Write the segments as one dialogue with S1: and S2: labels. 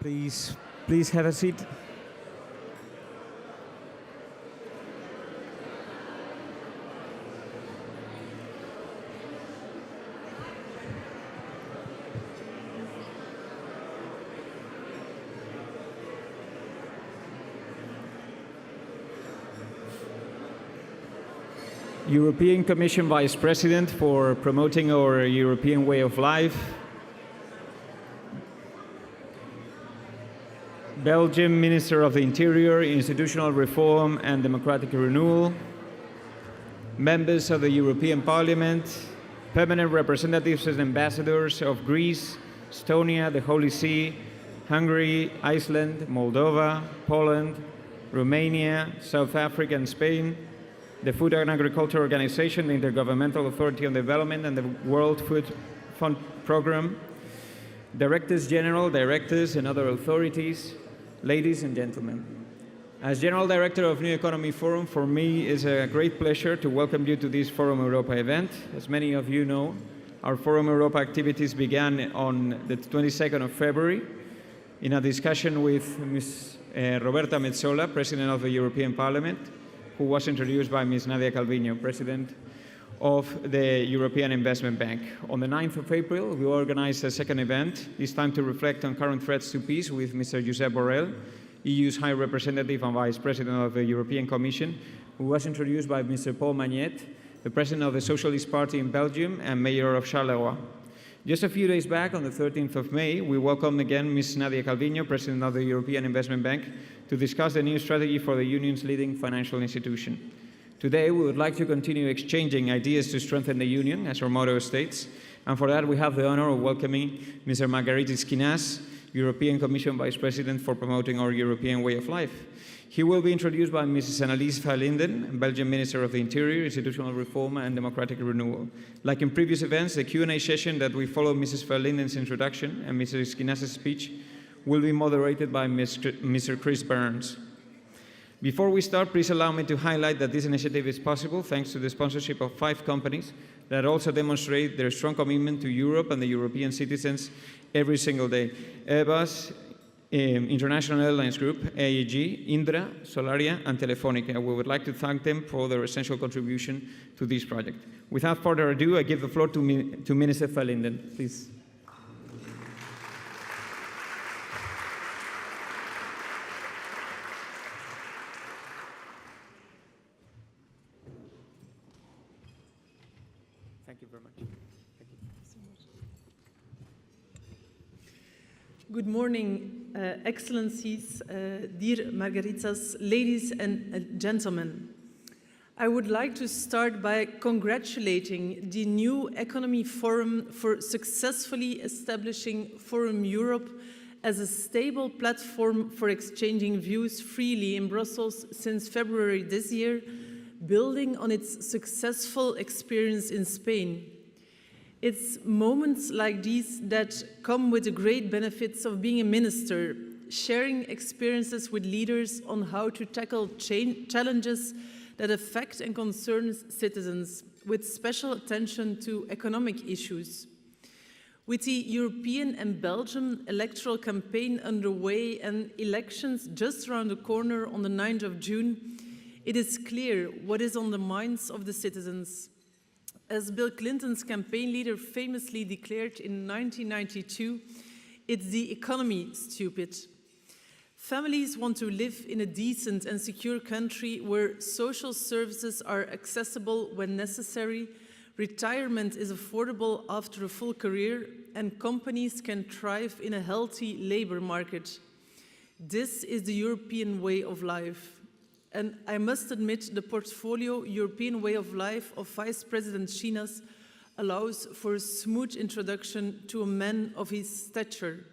S1: Please have a seat. European Commission Vice President for promoting our European way of life, Belgium Minister of the Interior, Institutional Reform and Democratic Renewal, members of the European Parliament, permanent representatives and ambassadors of Greece, Estonia, the Holy See, Hungary, Iceland, Moldova, Poland, Romania, South Africa and Spain, the Food and Agriculture Organization, the Intergovernmental Authority on Development and the World Food Fund Program, Directors General, Directors and other authorities, ladies and gentlemen. As General Director of New Economy Forum, for me it's a great pleasure to welcome you to this Forum Europa event. As many of you know, our Forum Europa activities began on the 22nd of February in a discussion with Ms. Roberta Metsola, President of the European Parliament, who was introduced by Ms. Nadia Calviño, President of the European Investment Bank. On the 9th of April, we organized a second event, this time to reflect on current threats to peace with Mr. Josep Borrell, EU's High Representative and Vice President of the European Commission, who was introduced by Mr. Paul Magnet, the President of the Socialist Party in Belgium and Mayor of Charleroi. Just a few days back, on the 13th of May, we welcomed again Ms. Nadia Calviño, President of the European Investment Bank, to discuss the new strategy for the Union's leading financial institution. Today, we would like to continue exchanging ideas to strengthen the Union, as our motto states, and for that we have the honor of welcoming Mr. Margaritis Schinas, European Commission Vice President for promoting our European way of life. He will be introduced by Mrs. Annelies van Linden, Belgian Minister of the Interior, Institutional Reform and Democratic Renewal. Like in previous events, the Q&A session that we follow Mrs. van Linden's introduction and Mrs. Schinas' speech will be moderated by Mr. Chris Burns. Before we start, please allow me to highlight that this initiative is possible thanks to the sponsorship of 5 companies that also demonstrate their strong commitment to Europe and the European citizens every single day. Airbus, International Airlines Group, AEG, Indra, Solaria, and Telefonica. We would like to thank them for their essential contribution to this project. Without further ado, I give the floor to Minister van Linden, please. Thank you very much. Thank you so much.
S2: Good morning, Excellencies, dear Margaritas, ladies and gentlemen. I would like to start by congratulating the New Economy Forum for successfully establishing Forum Europe as a stable platform for exchanging views freely in Brussels since February this year, building on its successful experience in Spain. It's moments like these that come with the great benefits of being a minister, sharing experiences with leaders on how to tackle challenges that affect and concern citizens, with special attention to economic issues. With the European and Belgian electoral campaign underway and elections just around the corner on the 9th of June, it is clear what is on the minds of the citizens. As Bill Clinton's campaign leader famously declared in 1992, it's the economy, stupid. Families want to live in a decent and secure country where social services are accessible when necessary, retirement is affordable after a full career, and companies can thrive in a healthy labor market. This is the European way of life. And I must admit the portfolio European way of life of Vice President Schinas allows for a smooth introduction to a man of his stature.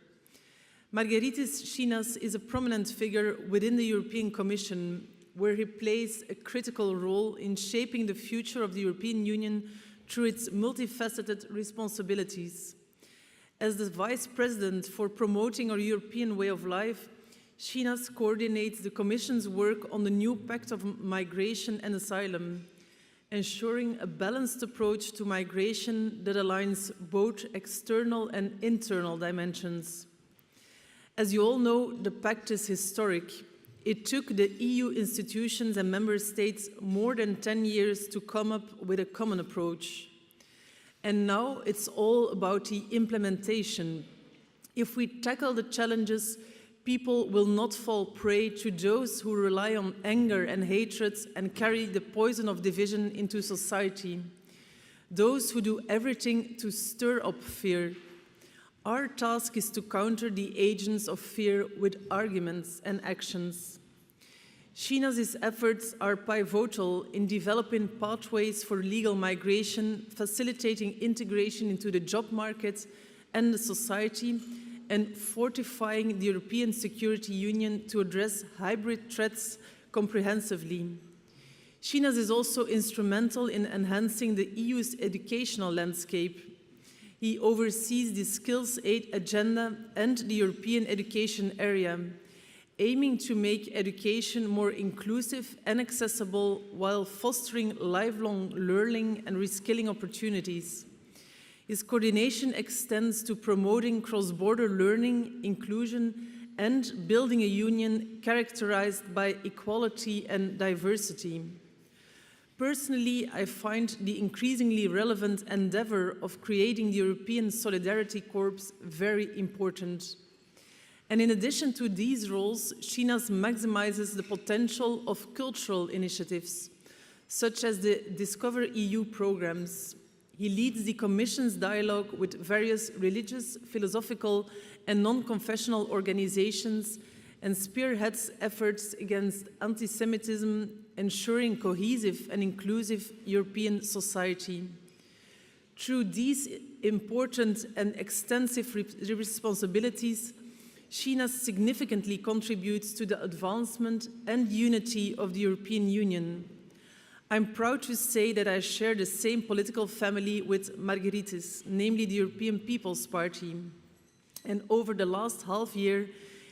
S2: Margaritis Schinas is a prominent figure within the European Commission, where he plays a critical role in shaping the future of the European Union through its multifaceted responsibilities. As the Vice President for promoting our European way of life, Schinas coordinates the Commission's work on the new Pact of Migration and Asylum, ensuring a balanced approach to migration that aligns both external and internal dimensions. As you all know, the pact is historic. It took the EU institutions and member states more than 10 years to come up with a common approach. And now it's all about the implementation. If we tackle the challenges, people will not fall prey to those who rely on anger and hatred and carry the poison of division into society. Those who do everything to stir up fear. Our task is to counter the agents of fear with arguments and actions. Schinas' efforts are pivotal in developing pathways for legal migration, facilitating integration into the job market and the society, and fortifying the European Security Union to address hybrid threats comprehensively. Schinas is also instrumental in enhancing the EU's educational landscape. He oversees the Skills Aid Agenda and the European education area, aiming to make education more inclusive and accessible while fostering lifelong learning and reskilling opportunities. His coordination extends to promoting cross-border learning, inclusion, and building a union characterized by equality and diversity. Personally, I find the increasingly relevant endeavor of creating the European Solidarity Corps very important. And in addition to these roles, Schinas maximizes the potential of cultural initiatives, such as the Discover EU programs. He leads the Commission's dialogue with various religious, philosophical, and non-confessional organizations and spearheads efforts against anti-Semitism, ensuring cohesive and inclusive European society. Through these important and extensive responsibilities, Schinas significantly contributes to the advancement and unity of the European Union. I'm proud to say that I share the same political family with Margaritis, namely the European People's Party. And over the last half year,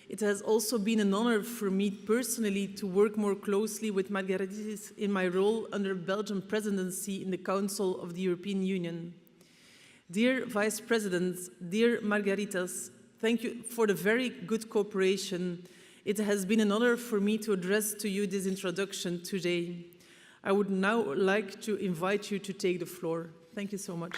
S2: it has also been an honor for me personally to work more closely with Margaritis in my role under Belgian presidency in the Council of the European Union. Dear Vice President, dear Margaritas, thank you for the very good cooperation. It has been an honor for me to address to you this introduction today. I would now like to invite you to take the floor. Thank you so much.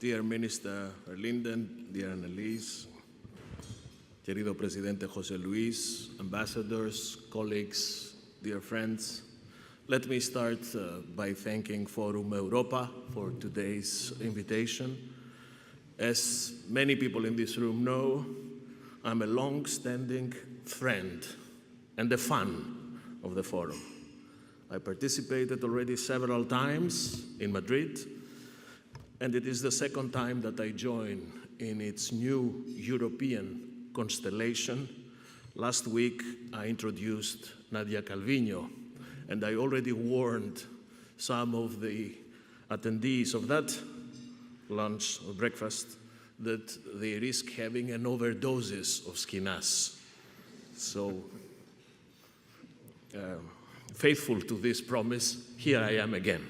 S3: Dear Minister Verlinden, dear Annelies, querido Presidente José Luis, ambassadors, colleagues, dear friends, let me start by thanking Forum Europa for today's invitation. As many people in this room know, I'm a long-standing friend and a fan of the Forum. I participated already several times in Madrid, and it is the second time that I join in its new European constellation. Last week, I introduced Nadia Calviño, and I already warned some of the attendees of that lunch or breakfast that they risk having an overdoses of Schinas. So, faithful to this promise, here I am again.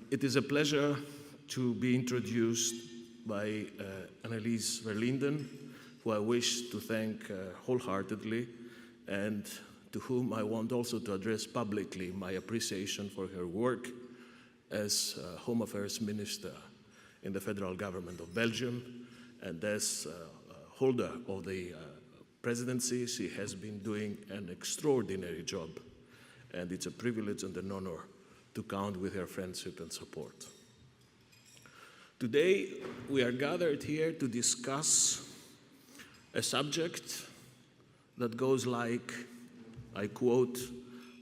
S3: It is a pleasure to be introduced by Annelies Verlinden, who I wish to thank wholeheartedly, and to whom I want also to address publicly my appreciation for her work as Home Affairs Minister in the federal government of Belgium, and as holder of the presidency. She has been doing an extraordinary job, and it's a privilege and an honor to count with her friendship and support. Today, we are gathered here to discuss a subject that goes like, I quote,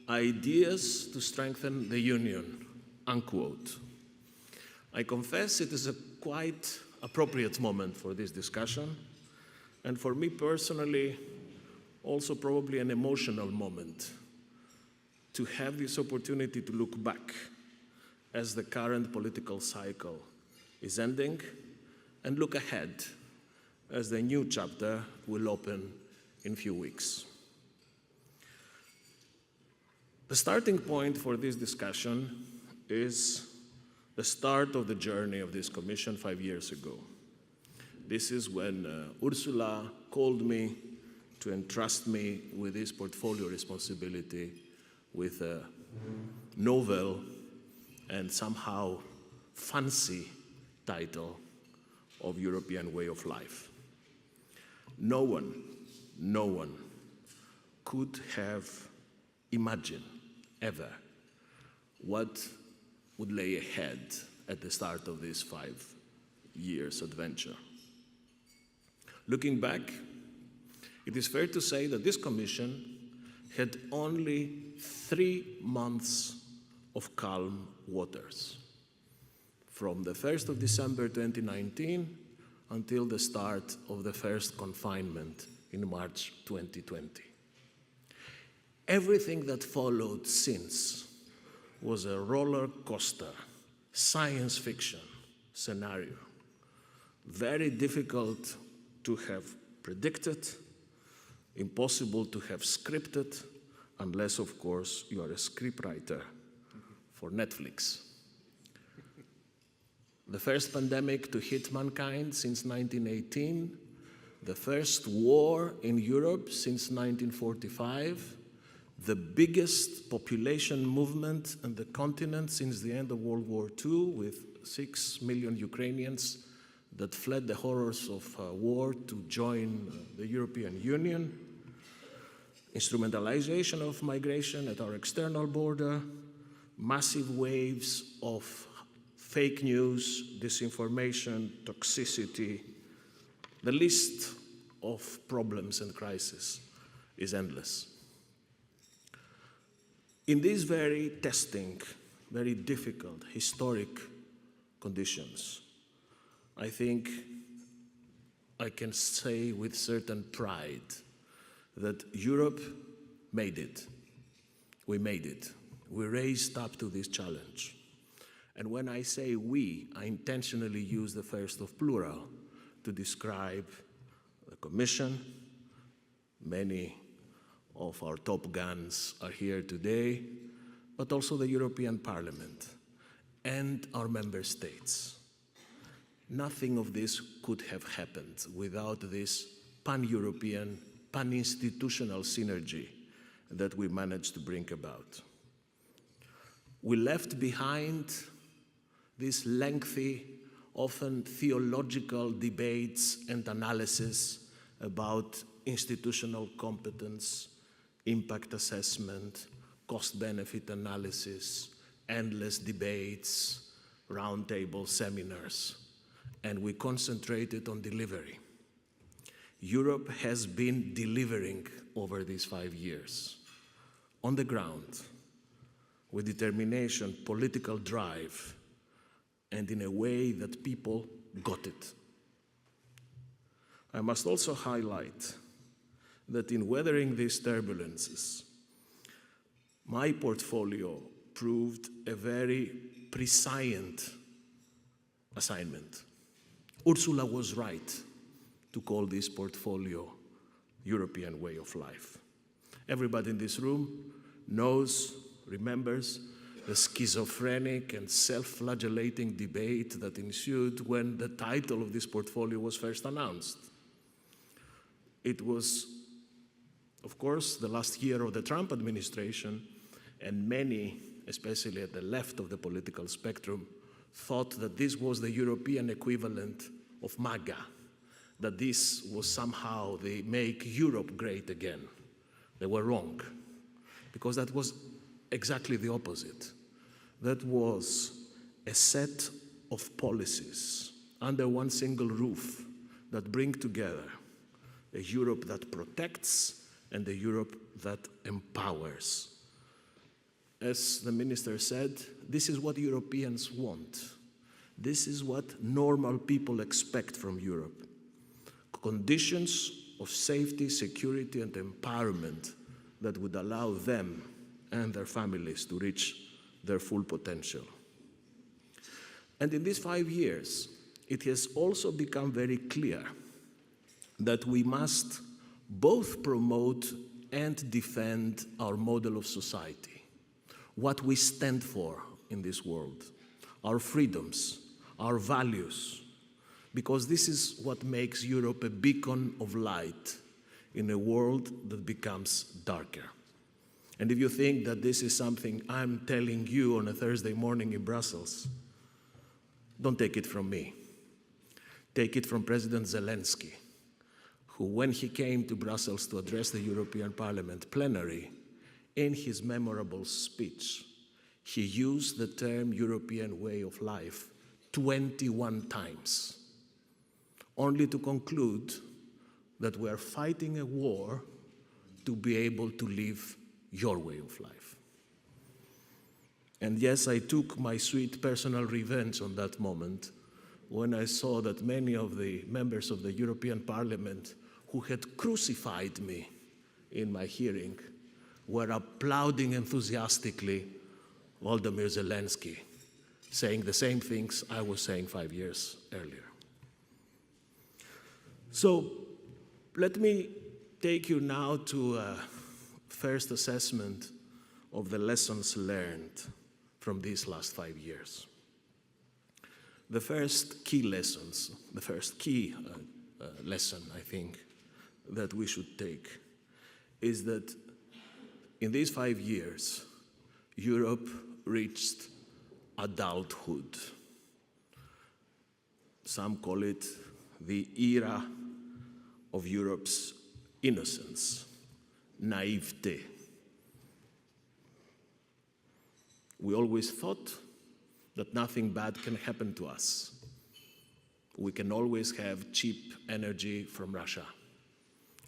S3: "ideas to strengthen the union," unquote. I confess it is a quite appropriate moment for this discussion. and for me personally, also probably an emotional moment to have this opportunity to look back as the current political cycle is ending and look ahead as the new chapter will open in a few weeks. The starting point for this discussion is the start of the journey of this Commission 5 years ago. This is when Ursula called me to entrust me with this portfolio responsibility with a novel and somehow fancy title of European Way of Life. No one could have imagined ever what would lay ahead at the start of this 5 years adventure. Looking back, it is fair to say that this Commission had only 3 months of calm waters, from the 1st of December 2019 until the start of the first confinement in March 2020. Everything that followed since was a roller coaster, science fiction scenario, very difficult to have predicted, impossible to have scripted, unless, of course, you are a scriptwriter for Netflix. The first pandemic to hit mankind since 1918, the first war in Europe since 1945, the biggest population movement on the continent since the end of World War II, with 6 million Ukrainians that fled the horrors of war to join the European Union, instrumentalization of migration at our external border, massive waves of fake news, disinformation, toxicity. The list of problems and crises is endless. In these very testing, very difficult, historic conditions, I think I can say with certain pride that Europe made it. We made it. We raised up to this challenge. And when I say we, I intentionally use the first of plural to describe the Commission. Many of our top guns are here today, but also the European Parliament and our member states. Nothing of this could have happened without this pan-European, pan-institutional synergy that we managed to bring about. We left behind these lengthy, often theological debates and analysis about institutional competence, impact assessment, cost-benefit analysis, endless debates, roundtable seminars, and we concentrated on delivery. Europe has been delivering over these 5 years, on the ground, with determination, political drive, and in a way that people got it. I must also highlight that in weathering these turbulences, my portfolio proved a very prescient assignment. Ursula was right to call this portfolio European Way of Life. Everybody in this room knows, remembers, the schizophrenic and self-flagellating debate that ensued when the title of this portfolio was first announced. It was, of course, the last year of the Trump administration, and many, especially at the left of the political spectrum, thought that this was the European equivalent of MAGA, that this was somehow the make Europe great again. They were wrong, because that was exactly the opposite. That was a set of policies under one single roof that bring together a Europe that protects and a Europe that empowers. As the minister said, this is what Europeans want. This is what normal people expect from Europe. conditions of safety, security, and empowerment that would allow them and their families to reach their full potential. And in these 5 years, it has also become very clear that we must both promote and defend our model of society, what we stand for in this world, our freedoms, our values, because this is what makes Europe a beacon of light in a world that becomes darker. And if you think that this is something I'm telling you on a Thursday morning in Brussels, don't take it from me. Take it from President Zelensky, who, when he came to Brussels to address the European Parliament plenary, in his memorable speech, he used the term European way of life 21 times, only to conclude that we are fighting a war to be able to live your way of life. And yes, I took my sweet personal revenge on that moment when I saw that many of the members of the European Parliament who had crucified me in my hearing were applauding enthusiastically Volodymyr Zelensky, saying the same things I was saying 5 years earlier. So let me take you now to a first assessment of the lessons learned from these last 5 years. The first key lesson, I think, that we should take is that in these 5 years, Europe reached adulthood. Some call it the era of Europe's innocence, naivete. We always thought that nothing bad can happen to us. We can always have cheap energy from Russia.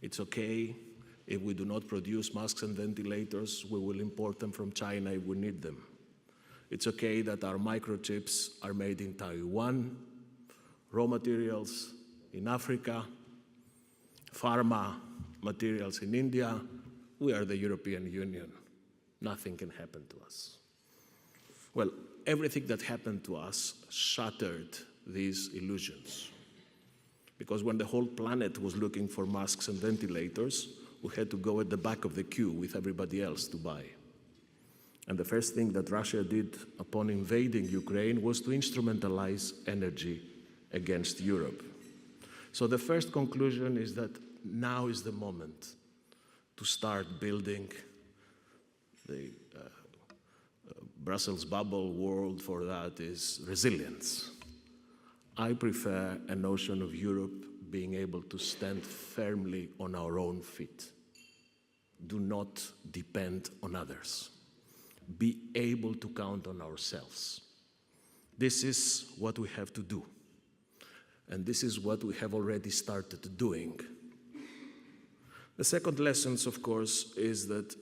S3: It's okay if we do not produce masks and ventilators, we will import them from China if we need them. It's okay that our microchips are made in Taiwan, raw materials in Africa, pharma materials in India. We are the European Union. Nothing can happen to us. Well, everything that happened to us shattered these illusions. Because when the whole planet was looking for masks and ventilators, we had to go at the back of the queue with everybody else to buy. And the first thing that Russia did upon invading Ukraine was to instrumentalize energy against Europe. So the first conclusion is that now is the moment to start building the Brussels bubble word for that is resilience. I prefer a notion of Europe being able to stand firmly on our own feet. Do not depend on others. Be able to count on ourselves. This is what we have to do. And this is what we have already started doing. The second lesson, of course, is that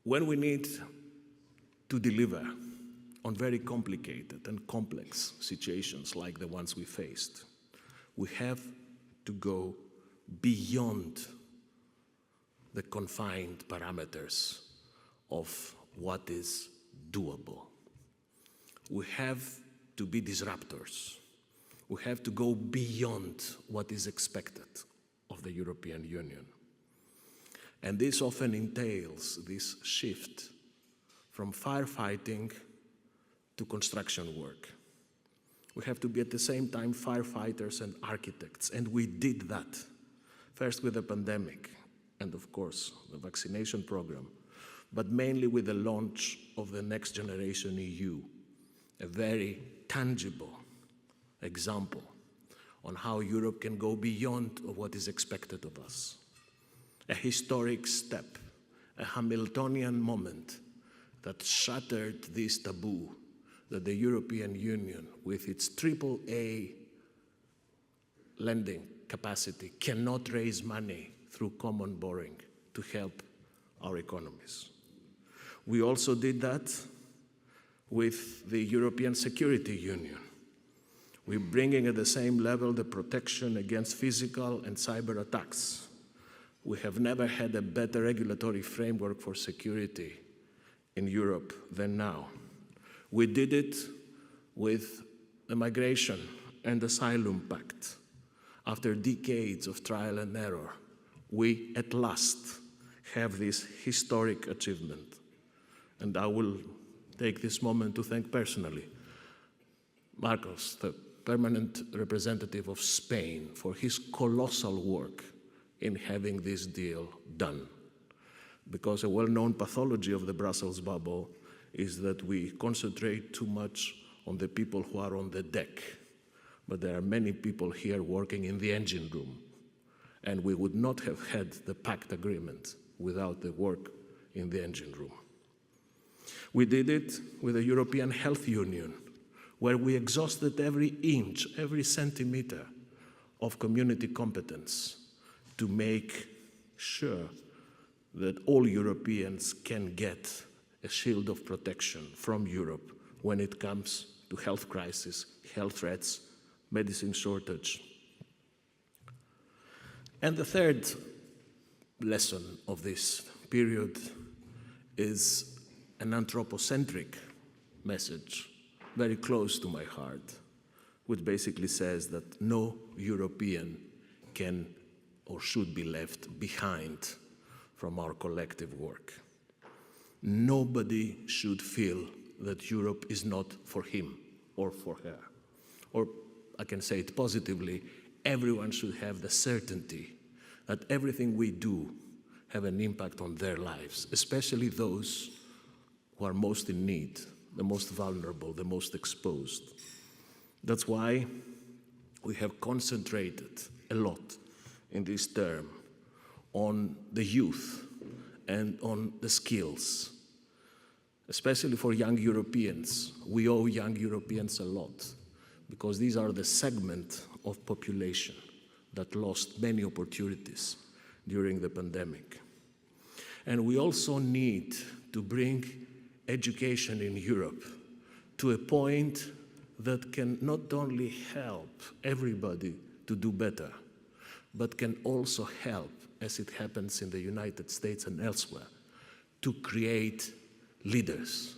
S3: when we need to deliver on very complicated and complex situations like the ones we faced, we have to go beyond the confined parameters of what is doable. We have to be disruptors. We have to go beyond what is expected of the European Union. And this often entails this shift from firefighting to construction work. We have to be at the same time firefighters and architects, and we did that, first with the pandemic, and of course the vaccination program, but mainly with the launch of the Next Generation EU, a very tangible example on how Europe can go beyond what is expected of us. A historic step, a Hamiltonian moment that shattered this taboo that the European Union, with its AAA lending capacity, cannot raise money through common borrowing to help our economies. We also did that with the European Security Union, We're bringing at the same level the protection against physical and cyber attacks. We have never had a better regulatory framework for security in Europe than now. We did it with the Migration and Asylum Pact. After decades of trial and error, we at last have this historic achievement. And I will take this moment to thank personally Marcos, the permanent representative of Spain, for his colossal work in having this deal done. Because a well-known pathology of the Brussels bubble is that we concentrate too much on the people who are on the deck. But there are many people here working in the engine room. And we would not have had the pact agreement without the work in the engine room. We did it with the European Health Union, where we exhausted every inch, every centimeter of community competence to make sure that all Europeans can get a shield of protection from Europe when it comes to health crisis, health threats, medicine shortage. And the third lesson of this period is an anthropocentric message, very close to my heart, which basically says that no European can or should be left behind from our collective work. Nobody should feel that Europe is not for him or for her. Or I can say it positively, everyone should have the certainty that everything we do have an impact on their lives, especially those who are most in need, the most vulnerable, the most exposed. That's why we have concentrated a lot in this term on the youth and on the skills. Especially for young Europeans, we owe young Europeans a lot because these are the segment of population that lost many opportunities during the pandemic. And we also need to bring education in Europe to a point that can not only help everybody to do better, but can also help, as it happens in the United States and elsewhere, to create leaders,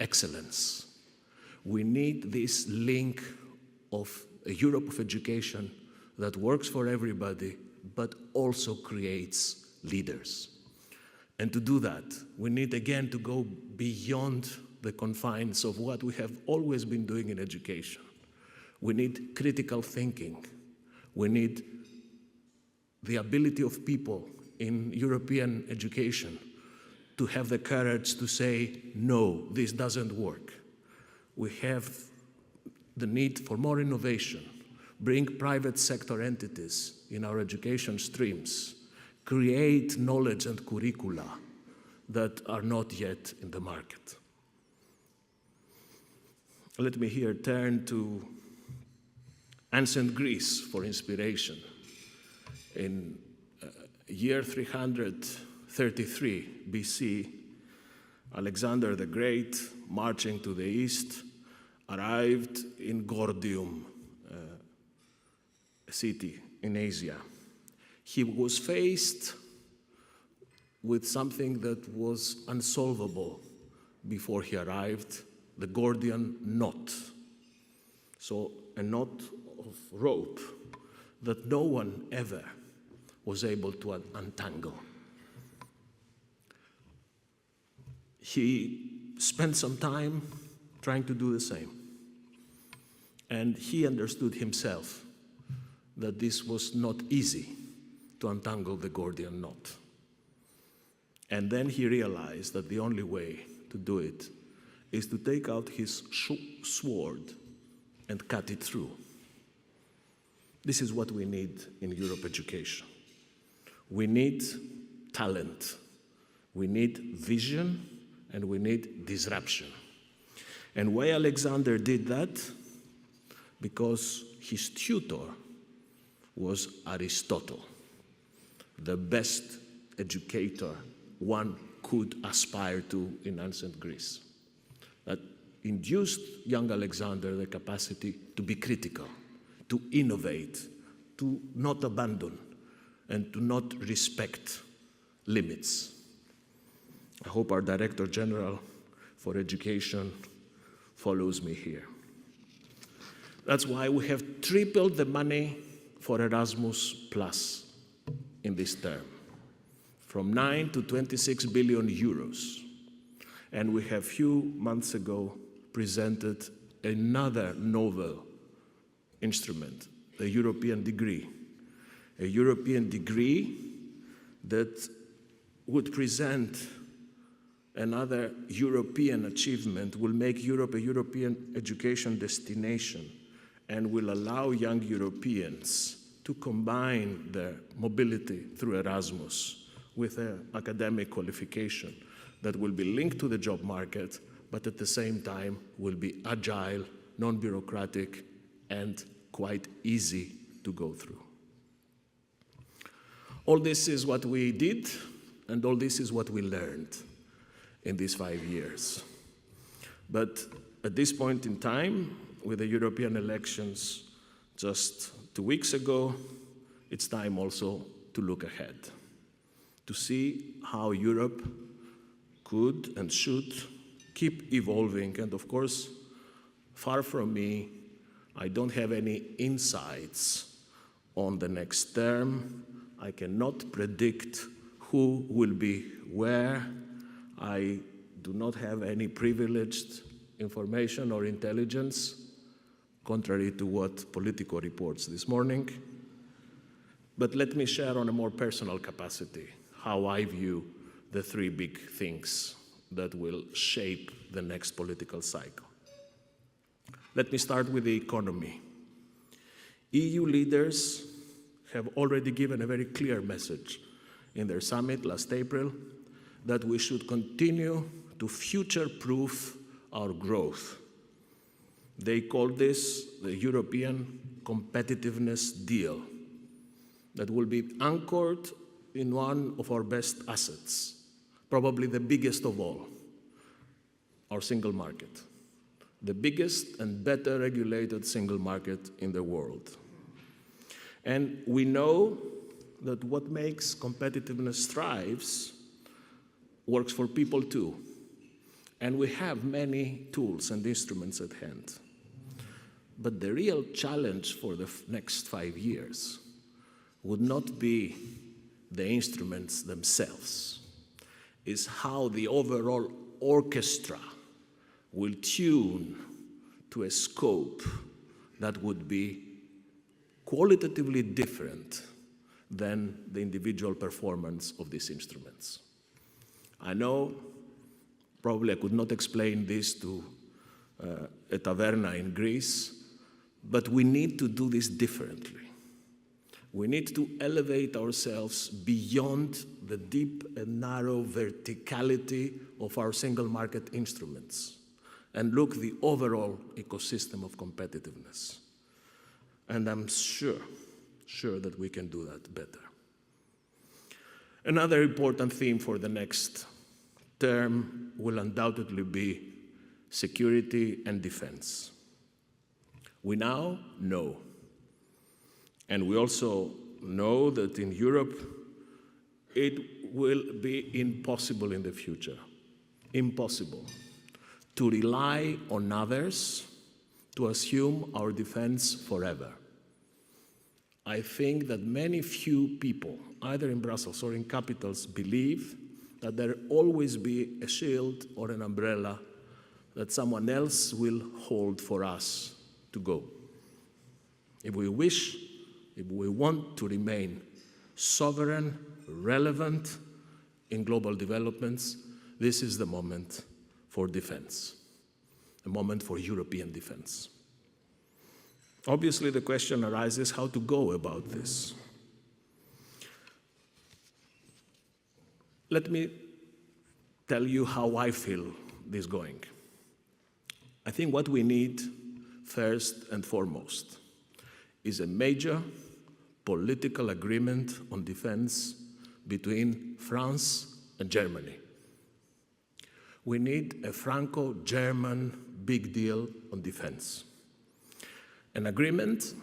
S3: excellence. We need this link of a Europe of education that works for everybody, but also creates leaders. And to do that, we need again to go beyond the confines of what we have always been doing in education. We need critical thinking. We need the ability of people in European education to have the courage to say, no, this doesn't work. We have the need for more innovation, bring private sector entities in our education streams, create knowledge and curricula that are not yet in the market. Let me here turn to ancient Greece for inspiration. In year 333 BC, Alexander the Great, marching to the east, arrived in Gordium, a city in Asia. He was faced with something that was unsolvable before he arrived, the Gordian knot. So a knot of rope that no one ever was able to untangle. He spent some time trying to do the same. And he understood himself that this was not easy to untangle the Gordian knot. And then he realized that the only way to do it is to take out his sword and cut it through. This is what we need in Europe education. We need talent, we need vision, and we need disruption. And why Alexander did that? Because his tutor was Aristotle, the best educator one could aspire to in ancient Greece. That induced young Alexander the capacity to be critical, to innovate, to not abandon, and to not respect limits. I hope our Director General for Education follows me here. That's why we have tripled the money for Erasmus Plus in this term, from 9 to 26 billion euros. And we have few months ago presented another novel instrument, the European degree. A European degree that would present another European achievement, will make Europe a European education destination, and will allow young Europeans to combine their mobility through Erasmus with an academic qualification that will be linked to the job market, but at the same time will be agile, non-bureaucratic, and quite easy to go through. All this is what we did, and all this is what we learned in these 5 years. But at this point in time, with the European elections just 2 weeks ago, it's time also to look ahead, to see how Europe could and should keep evolving. And of course, far from me, I don't have any insights on the next term. I cannot predict who will be where. I do not have any privileged information or intelligence, contrary to what Politico reports this morning. But let me share on a more personal capacity how I view the 3 big things that will shape the next political cycle. Let me start with the economy. EU leaders have already given a very clear message in their summit last April that we should continue to future-proof our growth. They call this the European competitiveness deal that will be anchored in one of our best assets, probably the biggest of all, our single market, the biggest and better regulated single market in the world. And we know that what makes competitiveness thrives works for people too. And we have many tools and instruments at hand. But the real challenge for the next 5 years would not be the instruments themselves, is how the overall orchestra will tune to a scope that would be qualitatively different than the individual performance of these instruments. I know probably I could not explain this to a taverna in Greece, but we need to do this differently. We need to elevate ourselves beyond the deep and narrow verticality of our single market instruments and look the overall ecosystem of competitiveness. And I'm sure that we can do that better. Another important theme for the next term will undoubtedly be security and defense. We now know, and we also know that in Europe, it will be impossible in the future, impossible, to rely on others to assume our defense forever. I think that few people, either in Brussels or in capitals, believe that there will always be a shield or an umbrella that someone else will hold for us to go. If we wish, if we want to remain sovereign, relevant in global developments, this is the moment for defense, a moment for European defense. Obviously, the question arises how to go about this. Let me tell you how I feel this going. I think what we need, first and foremost, is a major political agreement on defense between France and Germany. We need a Franco-German big deal on defense. An agreement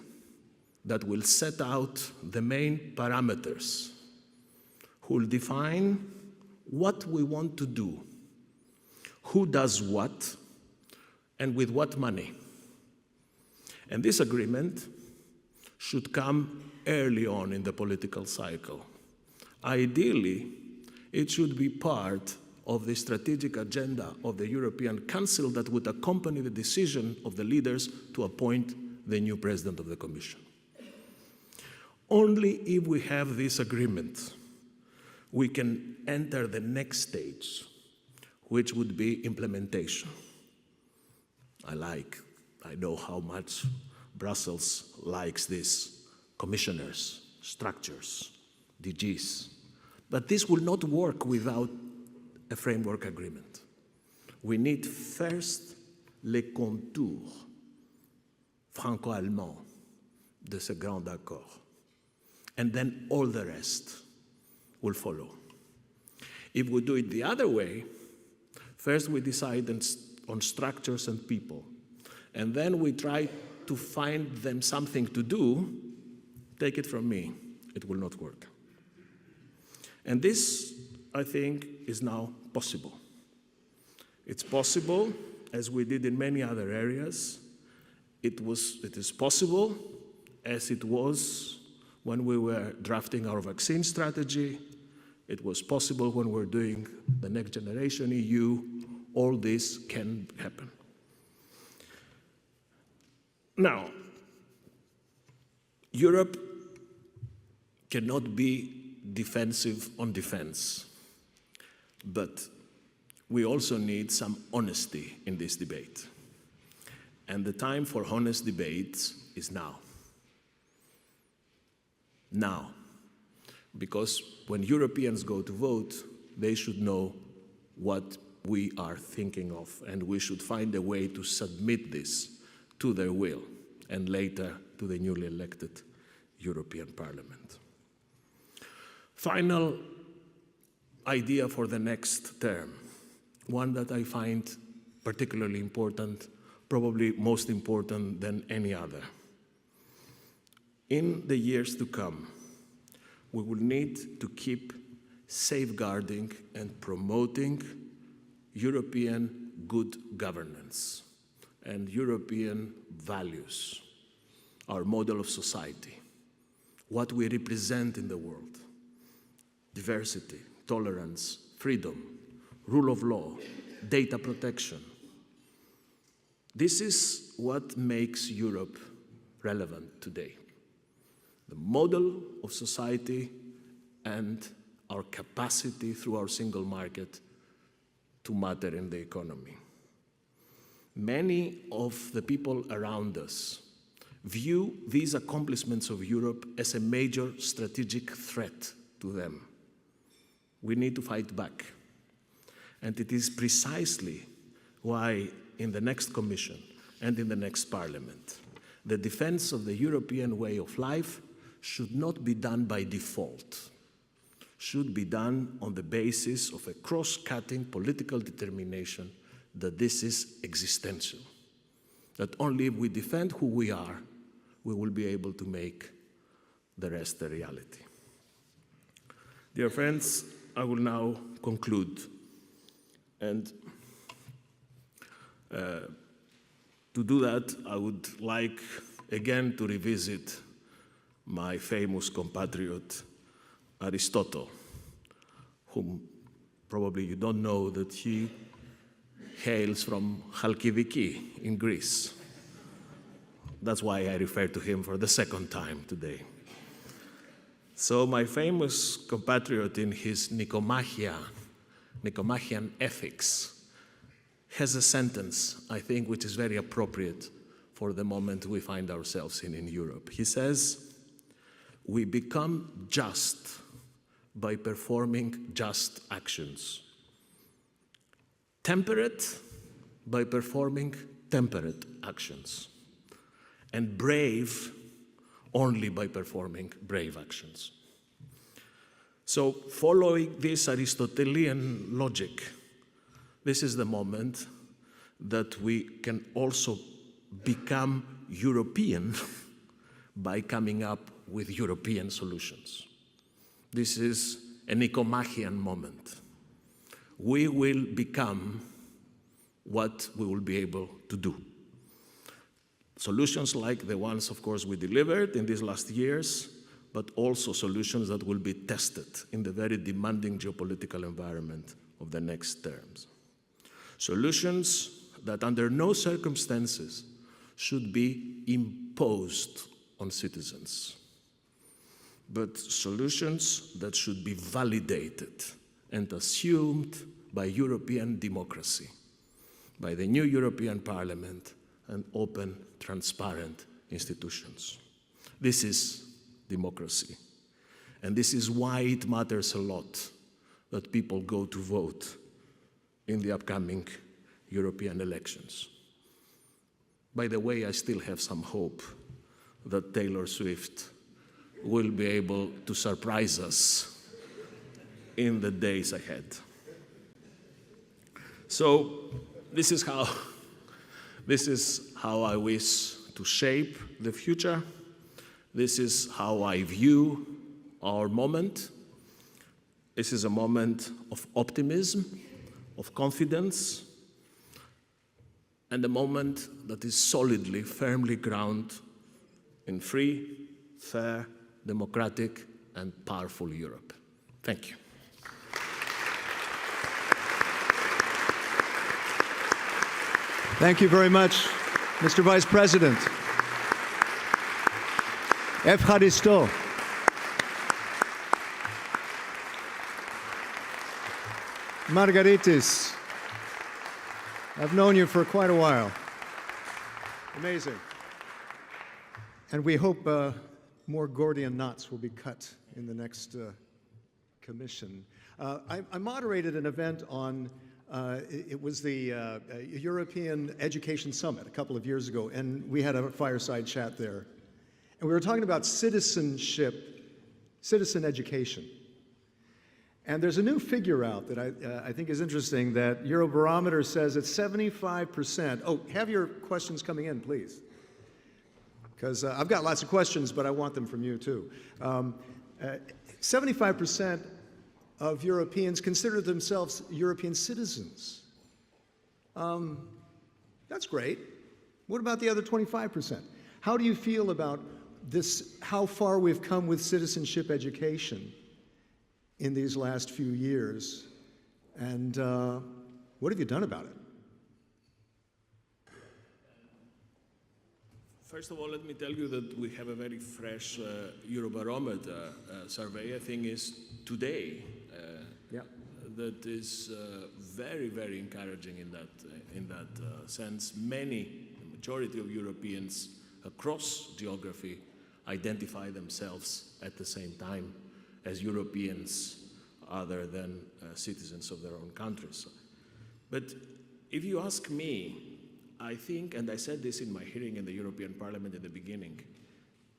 S3: that will set out the main parameters, who will define what we want to do, who does what, and with what money. And this agreement should come early on in the political cycle. Ideally, it should be part of the strategic agenda of the European Council that would accompany the decision of the leaders to appoint the new president of the Commission. Only if we have this agreement, we can enter the next stage, which would be implementation. I know how much Brussels likes this, commissioners, structures, DGs. But this will not work without a framework agreement. We need first les contours franco-allemands de ce grand accord. And then all the rest will follow. If we do it the other way, first we decide on structures and people, and then we try to find them something to do, take it from me, it will not work. And this, I think, is now possible. It's possible, as we did in many other areas. It is possible, as it was when we were drafting our vaccine strategy. It was possible when we were doing the Next Generation EU. All this can happen. Now, Europe cannot be defensive on defense, but we also need some honesty in this debate. And the time for honest debates is now. Now. Because when Europeans go to vote, they should know what we are thinking of, and we should find a way to submit this to their will, and later to the newly elected European Parliament. Final idea for the next term, one that I find particularly important, probably most important than any other. In the years to come, we will need to keep safeguarding and promoting European good governance and European values, our model of society, what we represent in the world: diversity, tolerance, freedom, rule of law, data protection. This is what makes Europe relevant today. The model of society and our capacity through our single market to matter in the economy. Many of the people around us view these accomplishments of Europe as a major strategic threat to them. We need to fight back. And it is precisely why in the next Commission and in the next Parliament, the defense of the European way of life should not be done by default, should be done on the basis of a cross-cutting political determination that this is existential, that only if we defend who we are, we will be able to make the rest a reality. Dear friends, I will now conclude. And to do that, I would like again to revisit my famous compatriot, Aristotle, whom probably you don't know that he hails from Chalkidiki in Greece. That's why I refer to him for the second time today. So my famous compatriot in his Nicomachean Ethics has a sentence, I think, which is very appropriate for the moment we find ourselves in Europe. He says, "We become just by performing just actions, temperate by performing temperate actions, and brave only by performing brave actions." So following this Aristotelian logic, this is the moment that we can also become European by coming up with European solutions. This is a Nicomachean moment. We will become what we will be able to do. Solutions like the ones, of course, we delivered in these last years, but also solutions that will be tested in the very demanding geopolitical environment of the next terms. Solutions that under no circumstances should be imposed on citizens, but solutions that should be validated and assumed by European democracy, by the new European Parliament and open, transparent institutions. This is democracy. And this is why it matters a lot that people go to vote in the upcoming European elections. By the way, I still have some hope that Taylor Swift will be able to surprise us in the days ahead. So this is how I wish to shape the future. This is how I view our moment. This is a moment of optimism, of confidence, and a moment that is solidly, firmly grounded in free, fair, democratic, and powerful Europe. Thank you.
S4: Thank you very much, Mr. Vice President. Evcharisto. Margaritis. I've known you for quite a while. Amazing. And we hope more Gordian knots will be cut in the next commission. I moderated an event on, it was the European Education Summit a couple of years ago, and we had a fireside chat there. And we were talking about citizenship, citizen education. And there's a new figure out that I think is interesting that Eurobarometer says that 75%, oh, have your questions coming in, please. Because I've got lots of questions, but I want them from you too. 75% of Europeans consider themselves European citizens. That's great. What about the other 25%? How do you feel about this, how far we've come with citizenship education in these last few years? And what have you done about it?
S3: First of all, let me tell you that we have a very fresh Eurobarometer survey. I think is today. That is very, very encouraging in that sense. The majority of Europeans across geography identify themselves at the same time as Europeans other than citizens of their own countries. But if you ask me, I think, and I said this in my hearing in the European Parliament at the beginning,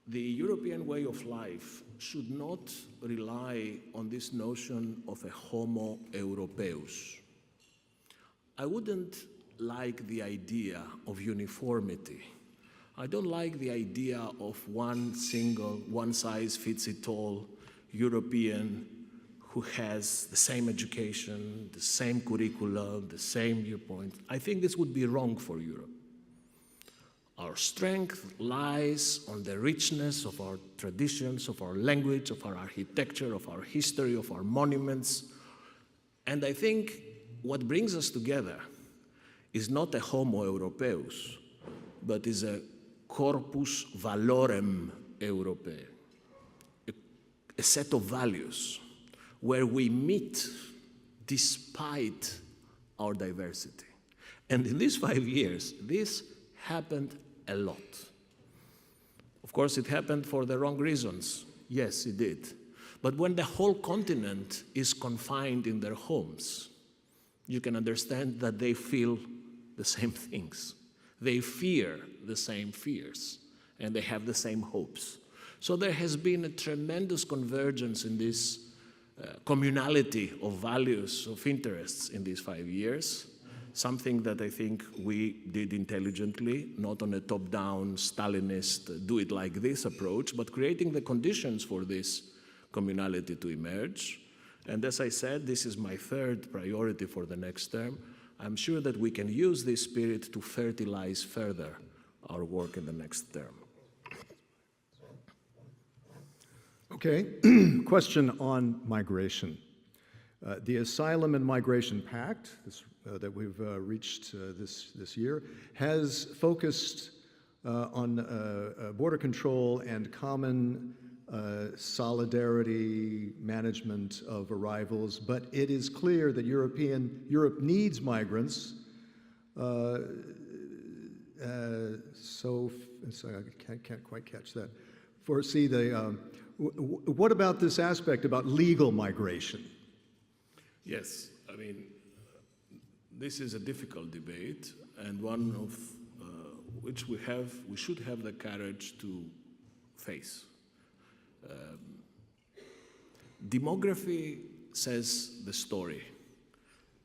S3: the European way of life should not rely on this notion of a homo europaeus. I wouldn't like the idea of uniformity. I don't like the idea of one single, one-size-fits-it-all European who has the same education, the same curricula, the same viewpoint. I think this would be wrong for Europe. Our strength lies on the richness of our traditions, of our language, of our architecture, of our history, of our monuments. And I think what brings us together is not a homo europaeus, but is a corpus valorem europae, a set of values where we meet despite our diversity. And in these 5 years, this happened a lot. Of course, it happened for the wrong reasons. Yes, it did. But when the whole continent is confined in their homes, you can understand that they feel the same things. They fear the same fears, and they have the same hopes. So there has been a tremendous convergence in this communality of values, of interests in these 5 years. something that I think we did intelligently, not on a top-down Stalinist do-it-like-this approach, but creating the conditions for this communality to emerge. And as I said, this is my third priority for the next term. I'm sure that we can use this spirit to fertilize further our work in the next term.
S4: Okay, question on migration. The Asylum and Migration Pact that we've reached this year has focused on border control and common solidarity management of arrivals, but it is clear that Europe needs migrants. So I can't quite catch that. What about this aspect about legal migration?
S3: Yes, I mean, this is a difficult debate, and one of which we should have the courage to face. Demography says the story.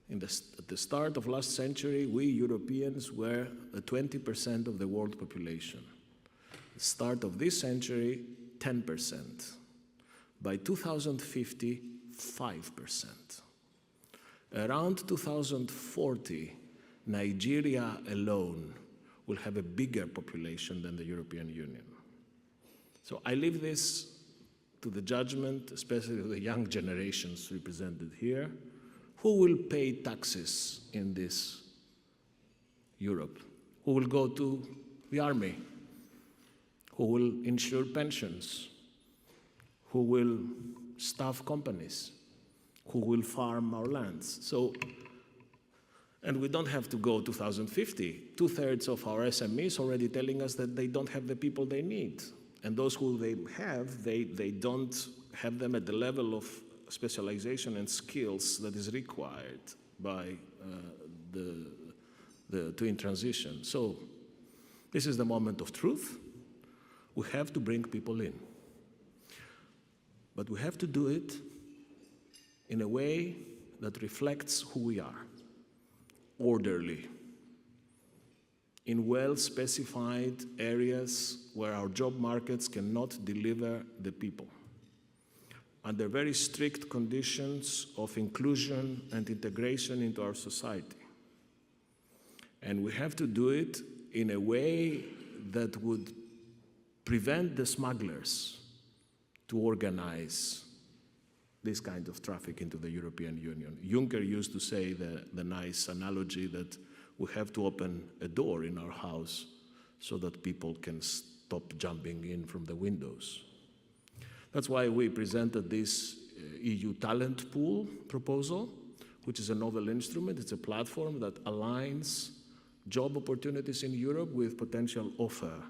S3: At the start of last century, we Europeans were 20% of the world population. At the start of this century, 10%. By 2050, 5%. Around 2040, Nigeria alone will have a bigger population than the European Union. So I leave this to the judgment, especially of the young generations represented here. Who will pay taxes in this Europe? Who will go to the army? Who will insure pensions? Who will staff companies? Who will farm our lands? And we don't have to go 2050. 2/3 of our SMEs already telling us that they don't have the people they need. And those who they have, they don't have them at the level of specialization and skills that is required by the twin transition. So this is the moment of truth. We have to bring people in. But we have to do it in a way that reflects who we are, orderly, in well-specified areas where our job markets cannot deliver the people, under very strict conditions of inclusion and integration into our society. And we have to do it in a way that would prevent the smugglers to organize this kind of traffic into the European Union. Juncker used to say the nice analogy that we have to open a door in our house so that people can stop jumping in from the windows. That's why we presented this EU talent pool proposal, which is a novel instrument. It's a platform that aligns job opportunities in Europe with potential offer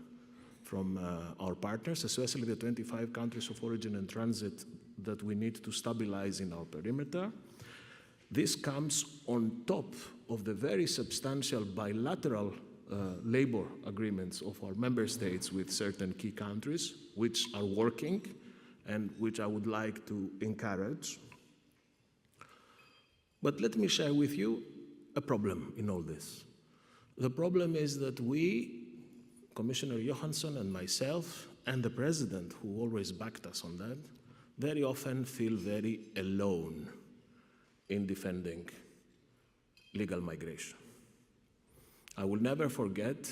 S3: from our partners, especially the 25 countries of origin and transit that we need to stabilize in our perimeter. This comes on top of the very substantial bilateral labor agreements of our member states with certain key countries, which are working and which I would like to encourage. But let me share with you a problem in all this. The problem is that we, Commissioner Johansson and myself, and the President, who always backed us on that, very often feel very alone in defending legal migration. I will never forget,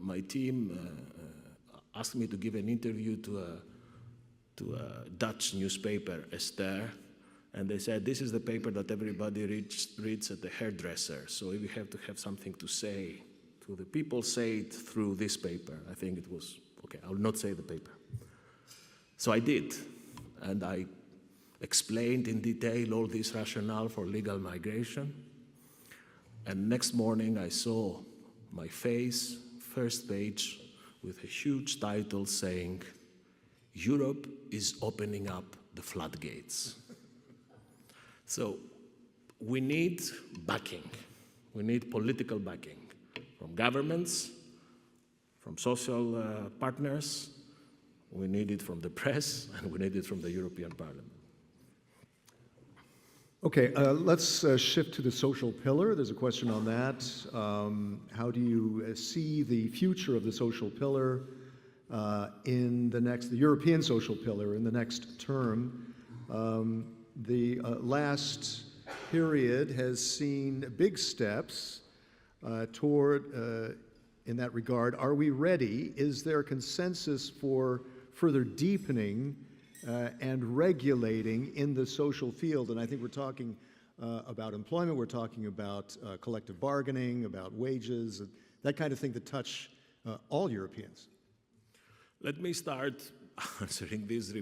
S3: my team asked me to give an interview to a Dutch newspaper, Esther, and they said, this is the paper that everybody reads at the hairdresser, so if you have to have something to say to the people, say it through this paper. I think it was, okay, I will not say the paper. So I did, and I explained in detail all this rationale for legal migration. And next morning I saw my face, first page, with a huge title saying, Europe is opening up the floodgates. So we need backing. We need political backing from governments, from social partners. We need it from the press, and we need it from the European Parliament.
S4: Okay, let's shift to the social pillar. There's a question on that. How do you see the future of the social pillar the European social pillar in the next term? The last period has seen big steps toward, in that regard. Are we ready? Is there consensus for further deepening and regulating in the social field? And I think we're talking about employment, we're talking about collective bargaining, about wages, that kind of thing that touch all Europeans.
S3: Let me start answering this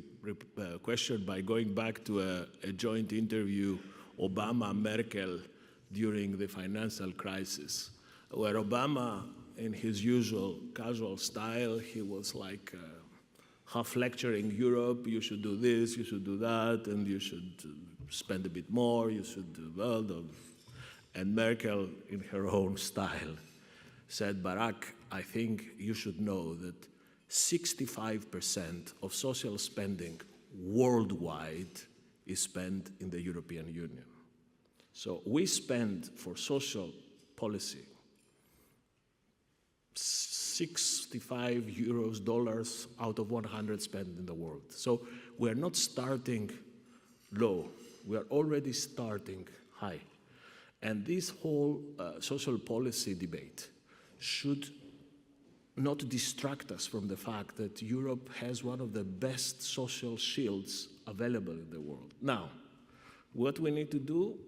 S3: question by going back to a joint interview Obama-Merkel during the financial crisis, where Obama, in his usual casual style, he was like half lecturing Europe, you should do this, you should do that, and you should spend a bit more, you should do well. And Merkel, in her own style, said, Barack, I think you should know that 65% of social spending worldwide is spent in the European Union. So we spend for social policy 65 dollars out of 100 spent in the world. So we're not starting low, we are already starting high. And this whole social policy debate should not distract us from the fact that Europe has one of the best social shields available in the world. Now, what we need to do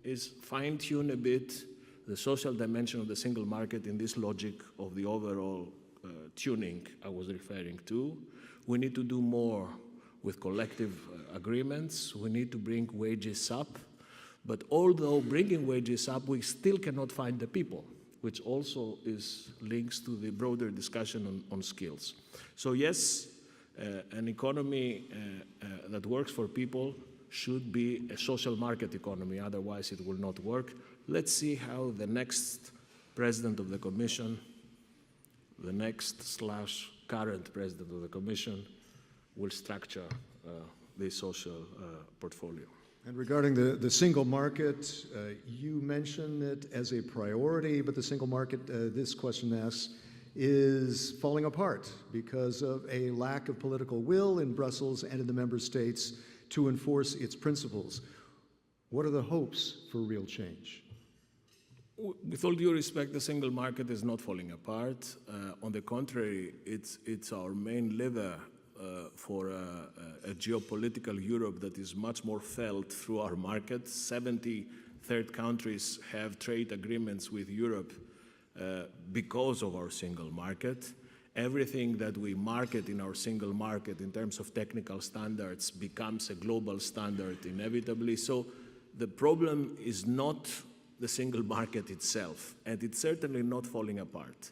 S3: is fine-tune a bit the social dimension of the single market in this logic of the overall tuning I was referring to. We need to do more with collective agreements. We need to bring wages up. But although bringing wages up, we still cannot find the people, which also links to the broader discussion on skills. So yes, an economy that works for people should be a social market economy, otherwise it will not work. Let's see how the next president of the Commission, the next/current president of the Commission will structure this social portfolio.
S4: And regarding the single market, you mentioned it as a priority, but the single market, this question asks, is falling apart because of a lack of political will in Brussels and in the member states to enforce its principles. What are the hopes for real change?
S3: With all due respect, the single market is not falling apart. On the contrary, it's our main lever for a geopolitical Europe that is much more felt through our market. 70 third countries have trade agreements with Europe because of our single market. Everything that we market in our single market in terms of technical standards becomes a global standard inevitably. So the problem is not the single market itself, and it's certainly not falling apart.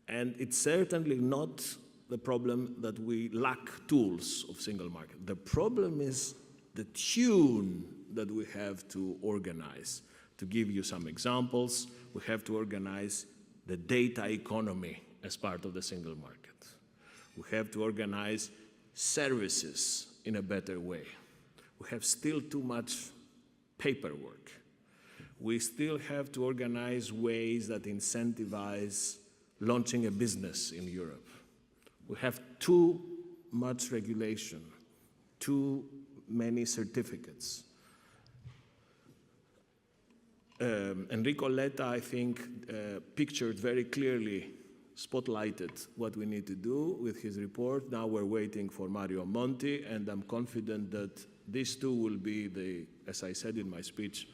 S3: And it's certainly not the problem that we lack tools of single market. The problem is the tune that we have to organize. To give you some examples, we have to organize the data economy as part of the single market. We have to organize services in a better way. We have still too much paperwork. We still have to organize ways that incentivize launching a business in Europe. We have too much regulation, too many certificates. Enrico Letta, I think, pictured very clearly, spotlighted what we need to do with his report. Now we're waiting for Mario Monti, and I'm confident that these two will be the, as I said in my speech,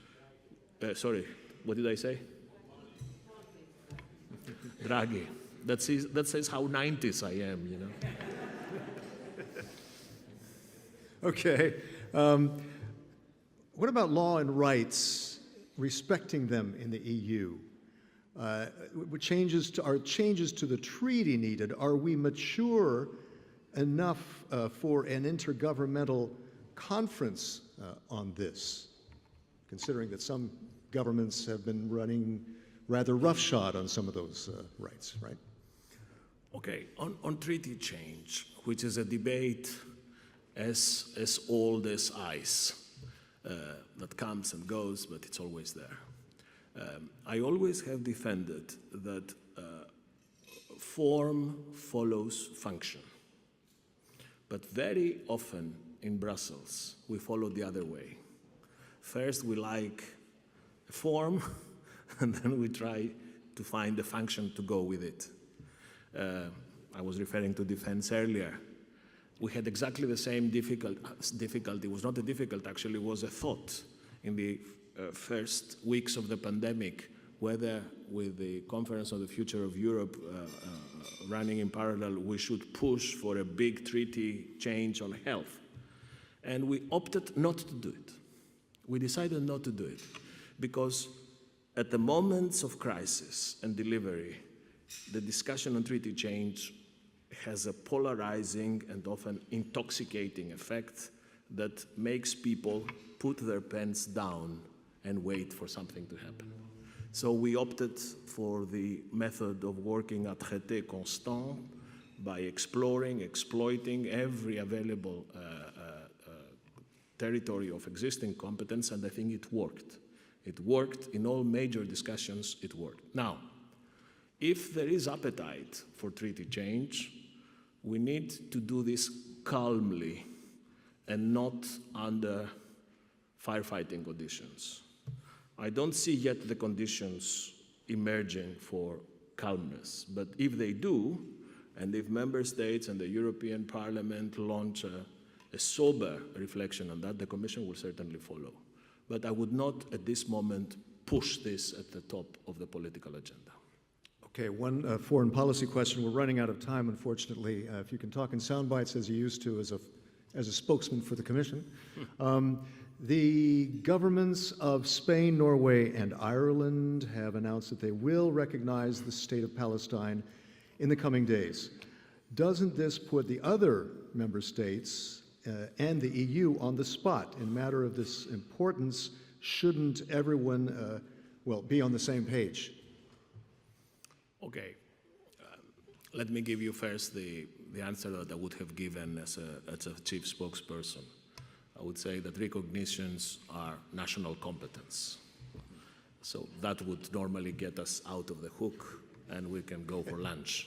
S3: sorry, what did I say? Draghi. That says how 90s I am, you know.
S4: Okay. What about law and rights, respecting them in the EU? Are changes to the treaty needed? Are we mature enough for an intergovernmental conference on this, considering that some governments have been running rather roughshod on some of those rights, right?
S3: Okay, on treaty change, which is a debate as old as ice, that comes and goes, but it's always there. I always have defended that form follows function. But very often in Brussels, we follow the other way. First, we like a form, and then we try to find a function to go with it. I was referring to defense earlier. We had exactly the same difficulty. It was not a difficult, actually, it was a thought in the first weeks of the pandemic, whether with the Conference on the Future of Europe running in parallel, we should push for a big treaty change on health. And we opted not to do it. We decided not to do it because at the moments of crisis and delivery, the discussion on treaty change has a polarizing and often intoxicating effect that makes people put their pens down and wait for something to happen. So we opted for the method of working at traité constant by exploring, exploiting every available territory of existing competence, and I think it worked. It worked in all major discussions, it worked. Now, if there is appetite for treaty change, we need to do this calmly and not under firefighting conditions. I don't see yet the conditions emerging for calmness, but if they do, and if member states and the European Parliament launch a sober reflection on that, the Commission will certainly follow. But I would not, at this moment, push this at the top of the political agenda.
S4: Okay, one foreign policy question. We're running out of time, unfortunately. If you can talk in sound bites as you used to as a spokesman for the Commission. The governments of Spain, Norway, and Ireland have announced that they will recognize the state of Palestine in the coming days. Doesn't this put the other member states and the EU on the spot in matter of this importance? Shouldn't everyone, be on the same page?
S3: Okay. Let me give you first the answer that I would have given as a chief spokesperson. I would say that recognitions are national competence. So that would normally get us out of the hook and we can go for lunch.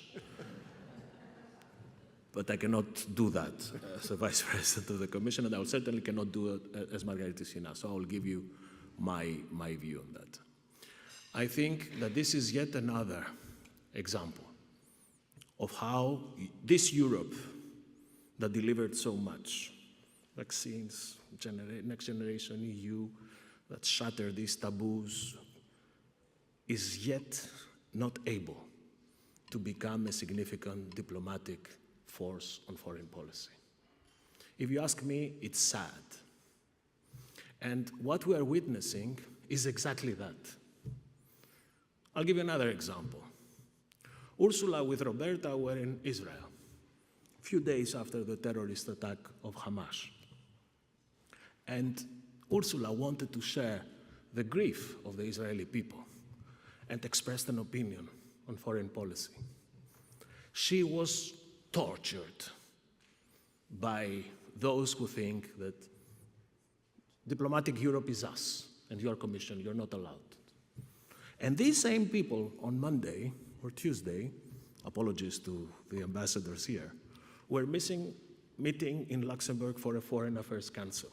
S3: But I cannot do that as a vice president of the Commission, and I certainly cannot do it as Margaritis Schinas. So I will give you my view on that. I think that this is yet another example of how this Europe that delivered so much, vaccines, next generation EU, that shattered these taboos, is yet not able to become a significant diplomatic force on foreign policy. If you ask me, it's sad. And what we are witnessing is exactly that. I'll give you another example. Ursula with Roberta were in Israel a few days after the terrorist attack of Hamas. And Ursula wanted to share the grief of the Israeli people and expressed an opinion on foreign policy. She was tortured by those who think that diplomatic Europe is us, and your Commission, you're not allowed. And these same people on Monday or Tuesday, apologies to the ambassadors here, were meeting in Luxembourg for a Foreign Affairs Council.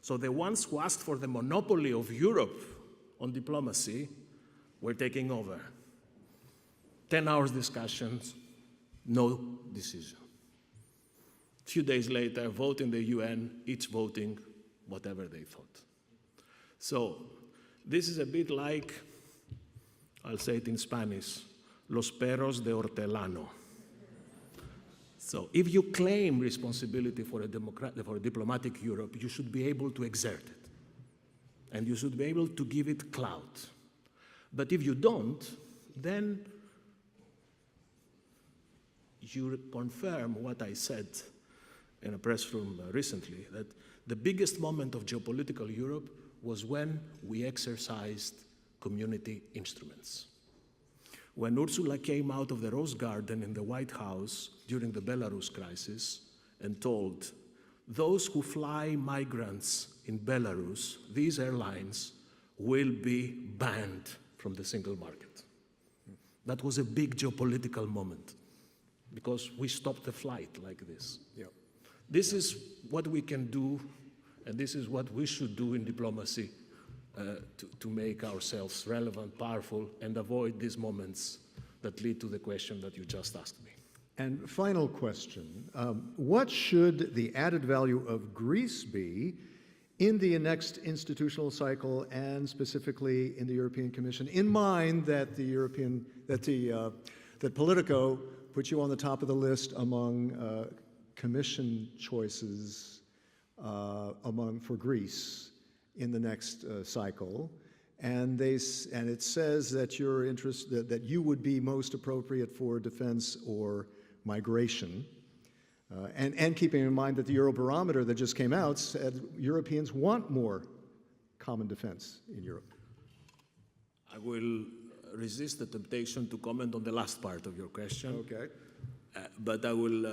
S3: So the ones who asked for the monopoly of Europe on diplomacy were taking over. 10 hours discussions, no decision. A few days later, vote in the UN, each voting whatever they thought. So this is a bit like, I'll say it in Spanish, los perros de hortelano. So if you claim responsibility for a diplomatic Europe, you should be able to exert it. And you should be able to give it clout. But if you don't, then you confirm what I said in a press room recently, that the biggest moment of geopolitical Europe was when we exercised community instruments. When Ursula came out of the Rose Garden in the White House during the Belarus crisis and told those who fly migrants in Belarus, these airlines, will be banned from the single market. That was a big geopolitical moment because we stopped the flight like this.
S4: Yep.
S3: This is what we can do, and this is what we should do in diplomacy to make ourselves relevant, powerful, and avoid these moments that lead to the question that you just asked me.
S4: And final question, what should the added value of Greece be in the next institutional cycle and specifically in the European Commission, in mind that that Politico put you on the top of the list among Commission choices for Greece in the next cycle, and it says that that you would be most appropriate for defense or migration, and keeping in mind that the Eurobarometer that just came out said Europeans want more common defense in Europe.
S3: I will resist the temptation to comment on the last part of your question.
S4: Okay.
S3: But I will,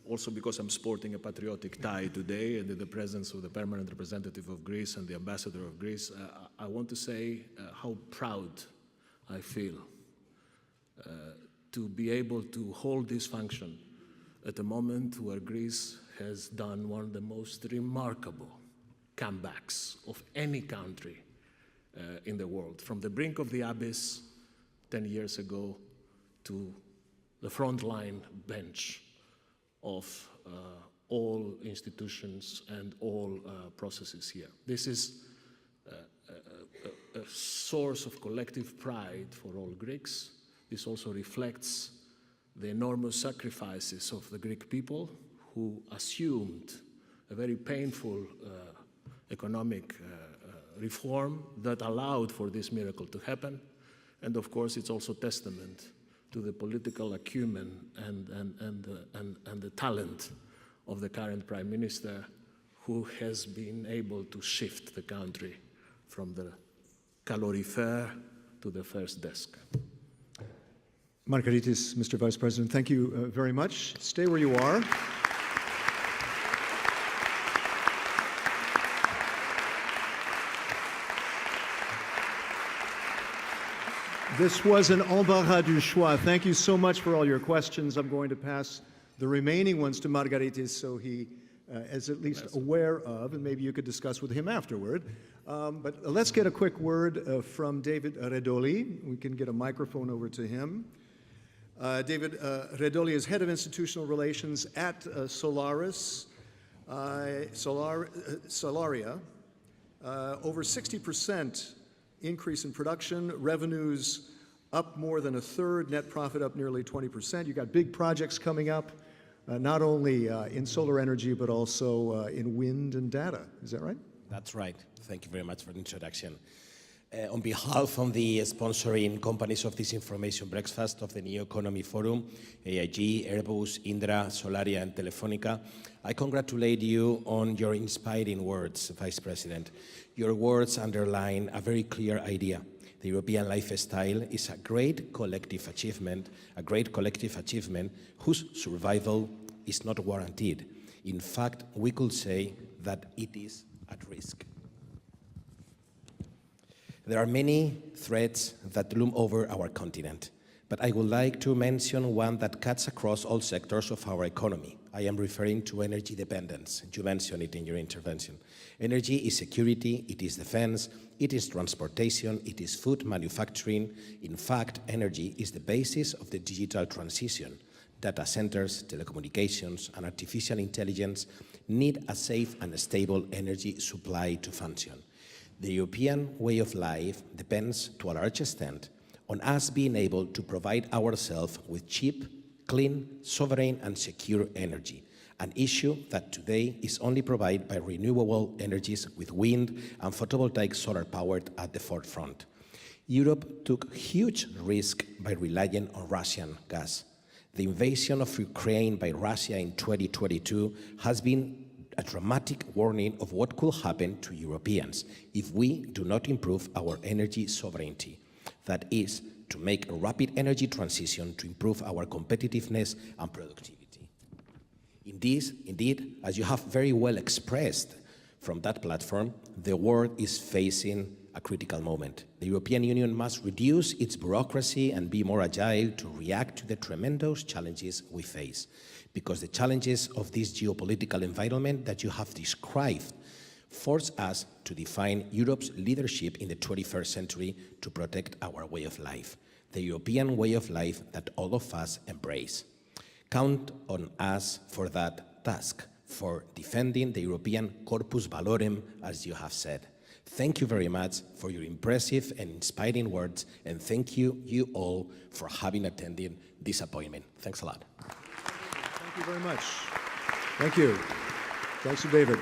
S3: also because I'm sporting a patriotic tie today and in the presence of the permanent representative of Greece and the ambassador of Greece, I want to say how proud I feel to be able to hold this function at a moment where Greece has done one of the most remarkable comebacks of any country in the world, from the brink of the abyss 10 years ago to the frontline bench of all institutions and all processes here. This is a source of collective pride for all Greeks. This also reflects the enormous sacrifices of the Greek people who assumed a very painful economic reform that allowed for this miracle to happen. And of course, it's also testament to the political acumen and the talent of the current Prime Minister, who has been able to shift the country from the calorifere to the first desk.
S4: Margaritis, Mr. Vice President, thank you very much. Stay where you are. This was an embarras du choix. Thank you so much for all your questions. I'm going to pass the remaining ones to Margaritis so he is at least aware of, and maybe you could discuss with him afterward. But let's get a quick word from David Redoli. We can get a microphone over to him. David Redoli is Head of Institutional Relations at Solaria. Over 60% increase in production, revenues up more than a third, net profit up nearly 20%. You got big projects coming up, not only in solar energy, but also in wind and data. Is that right?
S5: That's right. Thank you very much for the introduction. On behalf of the sponsoring companies of this information breakfast of the New Economy Forum, AIG, Airbus, Indra, Solaria, and Telefonica, I congratulate you on your inspiring words, Vice President. Your words underline a very clear idea. The European lifestyle is a great collective achievement whose survival is not guaranteed. In fact, we could say that it is at risk. There are many threats that loom over our continent, but I would like to mention one that cuts across all sectors of our economy. I am referring to energy dependence. You mentioned it in your intervention. Energy is security, it is defense, it is transportation, it is food manufacturing. In fact, energy is the basis of the digital transition. Data centers, telecommunications, and artificial intelligence need a safe and stable energy supply to function. The European way of life depends, to a large extent, on us being able to provide ourselves with cheap, clean, sovereign, and secure energy, an issue that today is only provided by renewable energies with wind and photovoltaic solar power at the forefront. Europe took huge risk by relying on Russian gas. The invasion of Ukraine by Russia in 2022 has been a dramatic warning of what could happen to Europeans if we do not improve our energy sovereignty. That is, to make a rapid energy transition to improve our competitiveness and productivity. Indeed, as you have very well expressed from that platform, the world is facing a critical moment. The European Union must reduce its bureaucracy and be more agile to react to the tremendous challenges we face, because the challenges of this geopolitical environment that you have described force us to define Europe's leadership in the 21st century to protect our way of life, the European way of life that all of us embrace. Count on us for that task, for defending the European corpus valorem, as you have said. Thank you very much for your impressive and inspiring words, and thank you all for having attended this appointment. Thanks a lot.
S4: Thank you very much. Thank you. Thanks to David.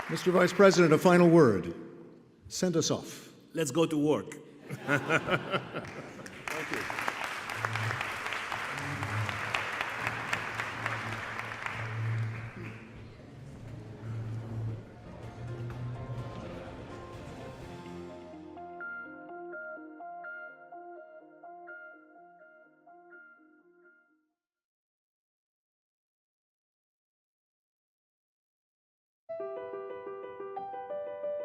S4: Mr. Vice President, a final word. Send us off.
S3: Let's go to work.
S4: Thank you.